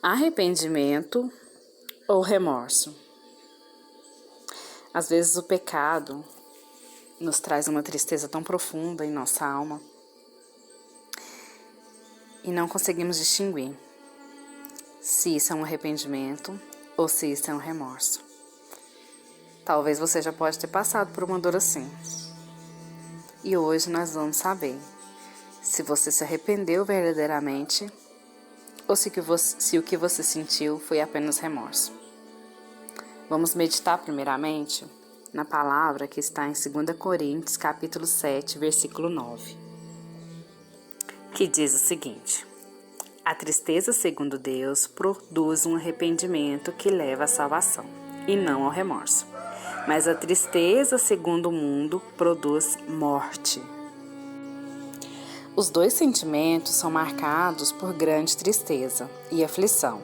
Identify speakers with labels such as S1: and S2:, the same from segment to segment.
S1: Arrependimento ou remorso? Às vezes o pecado nos traz uma tristeza tão profunda em nossa alma e não conseguimos distinguir se isso é um arrependimento ou se isso é um remorso. Talvez você já pode ter passado por uma dor assim. E hoje nós vamos saber se você se arrependeu verdadeiramente ou se o que você sentiu foi apenas remorso. Vamos meditar primeiramente na palavra que está em 2 Coríntios, capítulo 7, versículo 9, que diz o seguinte: a tristeza segundo Deus produz um arrependimento que leva à salvação, e não ao remorso. Mas a tristeza segundo o mundo produz morte. Os dois sentimentos são marcados por grande tristeza e aflição,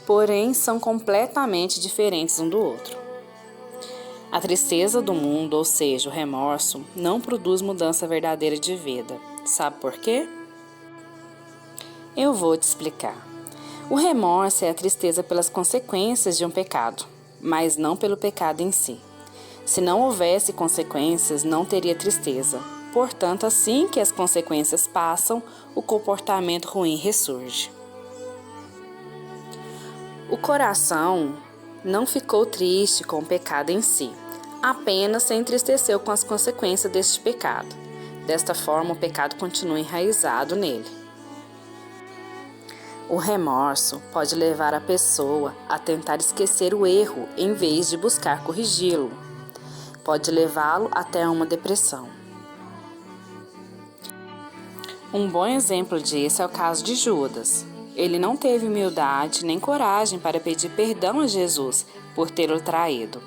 S1: porém são completamente diferentes um do outro. A tristeza do mundo, ou seja, o remorso, não produz mudança verdadeira de vida. Sabe por quê? Eu vou te explicar. O remorso é a tristeza pelas consequências de um pecado, mas não pelo pecado em si. Se não houvesse consequências, não teria tristeza. Portanto, assim que as consequências passam, o comportamento ruim ressurge. O coração não ficou triste com o pecado em si, apenas se entristeceu com as consequências deste pecado. Desta forma, o pecado continua enraizado nele. O remorso pode levar a pessoa a tentar esquecer o erro em vez de buscar corrigi-lo. Pode levá-lo até uma depressão. Um bom exemplo disso é o caso de Judas. Ele não teve humildade nem coragem para pedir perdão a Jesus por tê-lo traído.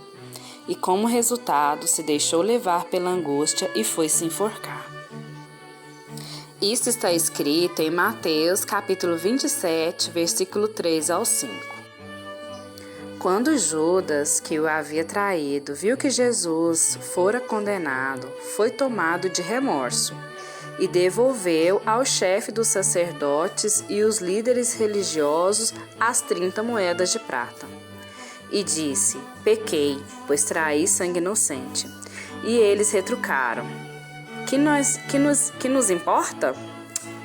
S1: E como resultado, se deixou levar pela angústia e foi se enforcar. Isso está escrito em Mateus capítulo 27, versículo 3 ao 5. Quando Judas, que o havia traído, viu que Jesus fora condenado, foi tomado de remorso e devolveu ao chefe dos sacerdotes e os líderes religiosos as 30 moedas de prata. E disse: pequei, pois traí sangue inocente. E eles retrucaram: Que nos importa?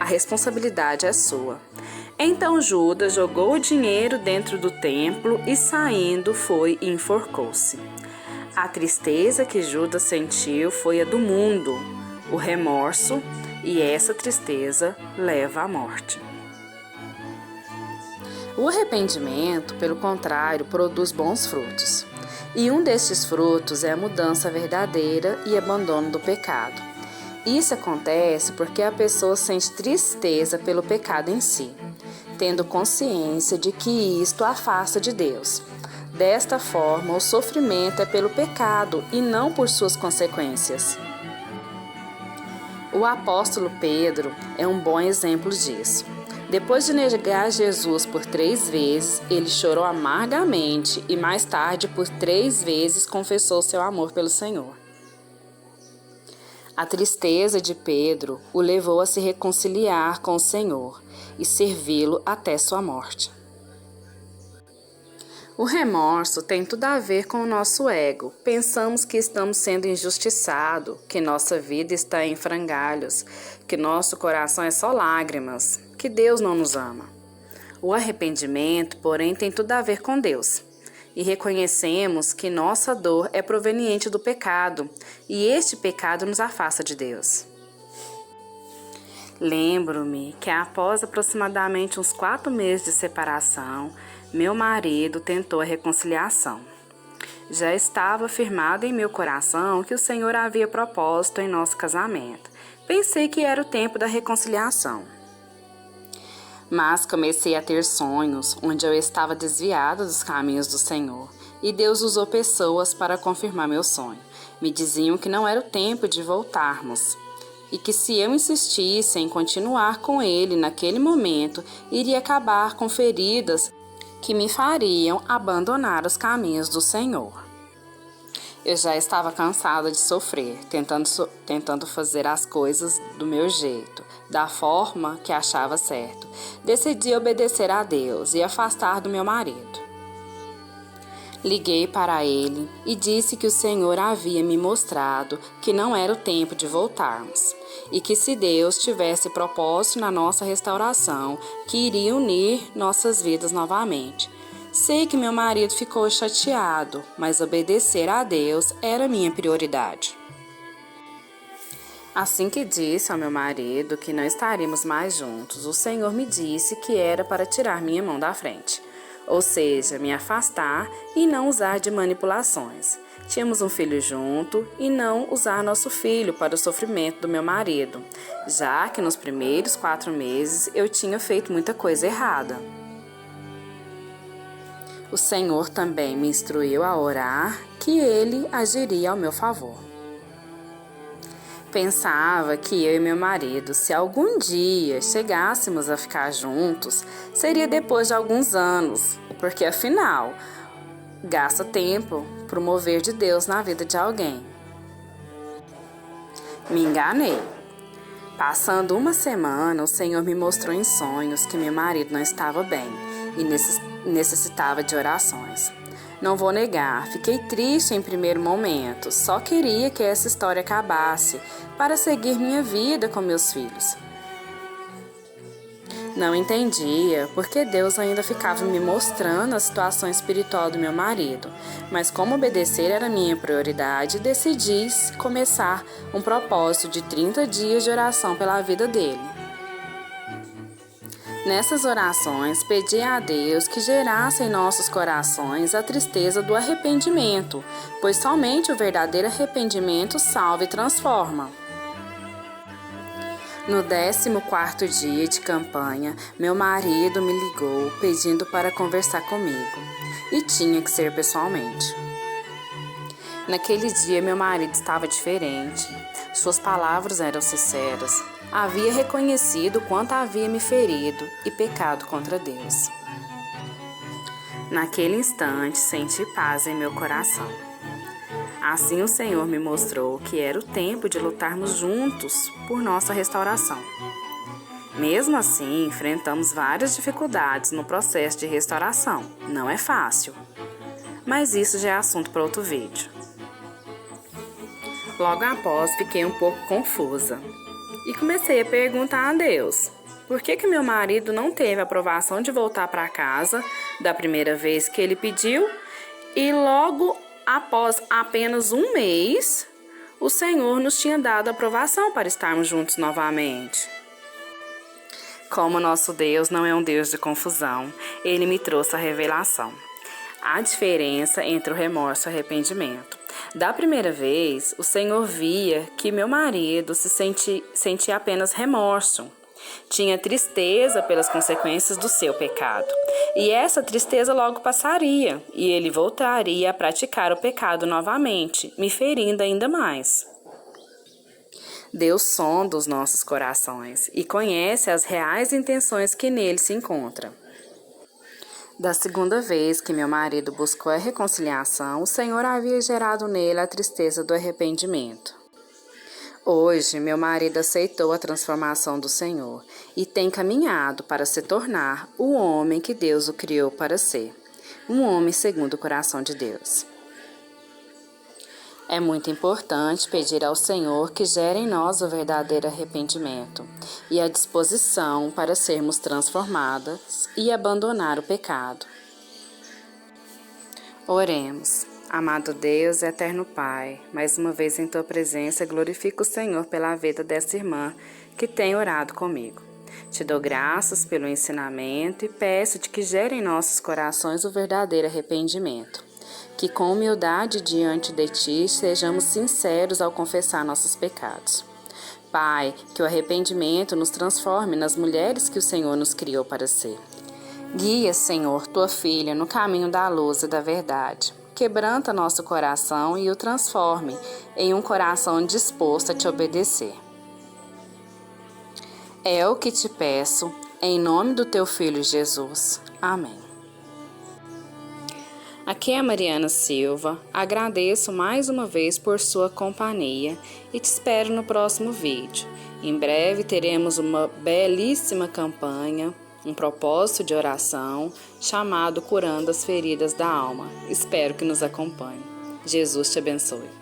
S1: A responsabilidade é sua. Então Judas jogou o dinheiro dentro do templo e, saindo, foi e enforcou-se. A tristeza que Judas sentiu foi a do mundo, o remorso, e essa tristeza leva à morte. O arrependimento, pelo contrário, produz bons frutos. E um destes frutos é a mudança verdadeira e abandono do pecado. Isso acontece porque a pessoa sente tristeza pelo pecado em si, tendo consciência de que isto a afasta de Deus. Desta forma, o sofrimento é pelo pecado e não por suas consequências. O apóstolo Pedro é um bom exemplo disso. Depois de negar Jesus por 3 vezes, ele chorou amargamente e mais tarde, por 3 vezes, confessou seu amor pelo Senhor. A tristeza de Pedro o levou a se reconciliar com o Senhor e servi-lo até sua morte. O remorso tem tudo a ver com o nosso ego. Pensamos que estamos sendo injustiçados, que nossa vida está em frangalhos, que nosso coração é só lágrimas, que Deus não nos ama. O arrependimento, porém, tem tudo a ver com Deus. E reconhecemos que nossa dor é proveniente do pecado, e este pecado nos afasta de Deus. Lembro-me que após aproximadamente uns 4 meses de separação, meu marido tentou a reconciliação. Já estava firmado em meu coração que o Senhor havia propósito em nosso casamento. Pensei que era o tempo da reconciliação. Mas comecei a ter sonhos onde eu estava desviada dos caminhos do Senhor, e Deus usou pessoas para confirmar meu sonho. Me diziam que não era o tempo de voltarmos, e que se eu insistisse em continuar com Ele naquele momento, iria acabar com feridas que me fariam abandonar os caminhos do Senhor. Eu já estava cansada de sofrer, tentando fazer as coisas do meu jeito, da forma que achava certo. Decidi obedecer a Deus e afastar do meu marido. Liguei para ele e disse que o Senhor havia me mostrado que não era o tempo de voltarmos e que se Deus tivesse propósito na nossa restauração, que iria unir nossas vidas novamente. Sei que meu marido ficou chateado, mas obedecer a Deus era minha prioridade. Assim que disse ao meu marido que não estaríamos mais juntos, o Senhor me disse que era para tirar minha mão da frente. Ou seja, me afastar e não usar de manipulações. Tínhamos um filho junto e não usar nosso filho para o sofrimento do meu marido, já que nos primeiros 4 meses eu tinha feito muita coisa errada. O Senhor também me instruiu a orar que Ele agiria ao meu favor. Pensava que eu e meu marido, se algum dia chegássemos a ficar juntos, seria depois de alguns anos, porque afinal, gasta tempo pro mover de Deus na vida de alguém. Me enganei. Passando uma semana, o Senhor me mostrou em sonhos que meu marido não estava bem e necessitava de orações. Não vou negar, fiquei triste em primeiro momento, só queria que essa história acabasse para seguir minha vida com meus filhos. Não entendia porque Deus ainda ficava me mostrando a situação espiritual do meu marido, mas como obedecer era minha prioridade, decidi começar um propósito de 30 dias de oração pela vida dele. Nessas orações, pedi a Deus que gerasse em nossos corações a tristeza do arrependimento, pois somente o verdadeiro arrependimento salva e transforma. No 14º dia de campanha, meu marido me ligou pedindo para conversar comigo, e tinha que ser pessoalmente. Naquele dia, meu marido estava diferente, suas palavras eram sinceras. Havia reconhecido quanto havia me ferido e pecado contra Deus. Naquele instante, senti paz em meu coração. Assim o Senhor me mostrou que era o tempo de lutarmos juntos por nossa restauração. Mesmo assim, enfrentamos várias dificuldades no processo de restauração. Não é fácil, mas isso já é assunto para outro vídeo. Logo após, fiquei um pouco confusa. E comecei a perguntar a Deus, por que meu marido não teve a aprovação de voltar para casa da primeira vez que ele pediu e logo após apenas um mês, o Senhor nos tinha dado a aprovação para estarmos juntos novamente. Como nosso Deus não é um Deus de confusão, Ele me trouxe a revelação. A diferença entre o remorso e o arrependimento. Da primeira vez, o Senhor via que meu marido sentia apenas remorso. Tinha tristeza pelas consequências do seu pecado. E essa tristeza logo passaria, e ele voltaria a praticar o pecado novamente, me ferindo ainda mais. Deus sonda os nossos corações e conhece as reais intenções que nele se encontram. Da segunda vez que meu marido buscou a reconciliação, o Senhor havia gerado nele a tristeza do arrependimento. Hoje, meu marido aceitou a transformação do Senhor e tem caminhado para se tornar o homem que Deus o criou para ser, um homem segundo o coração de Deus. É muito importante pedir ao Senhor que gere em nós o verdadeiro arrependimento e a disposição para sermos transformadas e abandonar o pecado. Oremos. Amado Deus e eterno Pai, mais uma vez em Tua presença, glorifico o Senhor pela vida dessa irmã que tem orado comigo. Te dou graças pelo ensinamento e peço-te que gere em nossos corações o verdadeiro arrependimento. Que com humildade diante de Ti sejamos sinceros ao confessar nossos pecados. Pai, que o arrependimento nos transforme nas mulheres que o Senhor nos criou para ser. Guia, Senhor, Tua filha no caminho da luz e da verdade. Quebranta nosso coração e o transforme em um coração disposto a Te obedecer. É o que te peço, em nome do Teu Filho Jesus. Amém. Aqui é a Mariana Silva, agradeço mais uma vez por sua companhia e te espero no próximo vídeo. Em breve teremos uma belíssima campanha, um propósito de oração chamado Curando as Feridas da Alma. Espero que nos acompanhe. Jesus te abençoe.